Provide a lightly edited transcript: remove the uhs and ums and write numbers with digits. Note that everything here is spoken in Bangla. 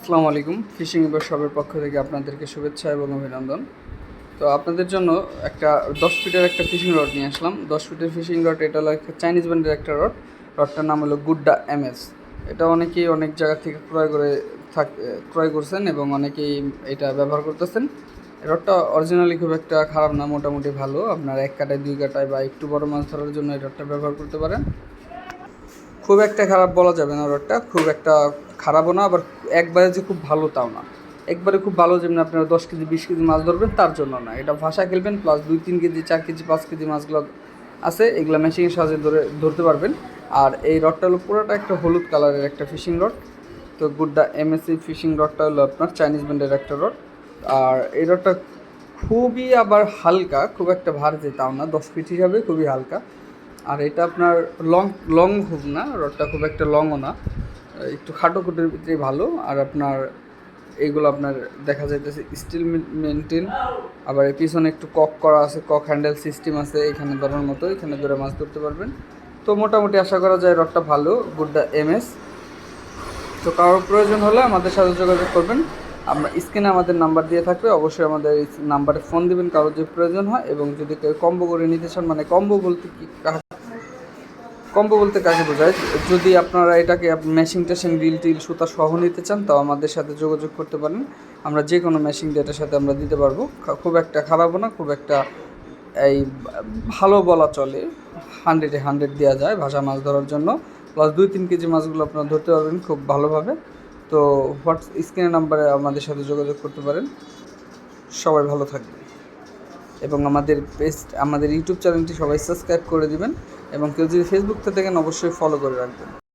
আসসালামু আলাইকুম। ফিশিং শপের পক্ষ থেকে আপনাদেরকে শুভেচ্ছা এবং অভিনন্দন। তো আপনাদের জন্য একটা 10 ফিটের একটা ফিশিং রড নিয়ে আসলাম। 10 ফিটের ফিশিং রড, এটা হলো একটা চাইনিজ ব্র্যান্ডের একটা রড। রডটার নাম হলো গুড্ডা এমএস। এটা অনেকেই অনেক জায়গা থেকে ক্রয় করছেন এবং অনেকেই এটা ব্যবহার করতেছেন। রডটা অরিজিনালি খুব একটা খারাপ না, মোটামুটি ভালো। আপনার 1 কাটায় 2 কাটায় বা একটু বড় মাছ ধরার জন্য এই রডটা ব্যবহার করতে পারেন। খুব একটা খারাপ বলা যাবে না, রডটা খুব একটা খারাপও না, আবার একবারে যে খুব ভালো তাও না। একবারে খুব ভালো যেমন আপনারা 10 কেজি 20 কেজি মাছ ধরবেন তার জন্য না, এটা ভাষা খেলবেন প্লাস 2-3 কেজি 4 কেজি 5 কেজি মাছগুলো আছে, এগুলো মেশিনের সাহায্যে ধরতে পারবেন। আর এই রডটা হলো পুরোটা একটা হলুদ কালারের একটা ফিশিং রড। তো গুড্ডা এমএসসি ফিশিং রডটা হলো আপনার চাইনিজ ব্র্যান্ডের একটা রড। আর এই রডটা খুবই আবার হালকা, খুব একটা ভারী তাও না, 10 ফিট হিসাবে খুবই হালকা। আর এটা আপনার লং খুব না, রডটা খুব একটা লংও না, একটু খাটো খুঁটির ভিতরেই ভালো। আর আপনার এইগুলো আপনার দেখা যাইতেছে স্টিল মেনটেন। আবার এর পিছনে একটু কক করা আছে, কক হ্যান্ডেল সিস্টেম আছে, এখানে ধরার মতো, এখানে ধরে মাছ ধরতে পারবেন। তো মোটামুটি আশা করা যায় রডটা ভালো, গুড্ডা এমএস। তো কারোর প্রয়োজন হলে আমাদের সাথে যোগাযোগ করবেন। আমরা স্ক্রিনে আমাদের নাম্বার দিয়ে থাকবে, অবশ্যই আমাদের এই নাম্বারে ফোন দেবেন কারোর যদি প্রয়োজন হয়। এবং যদি কেউ কম্বো করে নিতে চান, মানে কম্বো বলতে কাকে বোঝায়, যদি আপনারা এটাকে মেশিন টেশিং রিল টিল সুতা সহ নিতে চান তাও আমাদের সাথে যোগাযোগ করতে পারেন। আমরা যে কোনো মেশিন এটার সাথে আমরা দিতে পারবো। খুব একটা খারাপও না, খুব একটা এই ভালো বলা চলে। 100-এ 100 দেওয়া যায় ভাষা মাছ ধরার জন্য। প্লাস 2-3 কেজি মাছগুলো আপনারা ধরতে পারবেন খুব ভালোভাবে। তো স্ক্রিনের নাম্বারে আমাদের সাথে যোগাযোগ করতে পারেন। সবাই ভালো থাকবে এবং আমাদের ইউটিউব চ্যানেলটি সবাই সাবস্ক্রাইব করে দিবেন। এবং কেউ যদি ফেসবুক থেকে দেখেন অবশ্যই ফলো করে রাখবেন।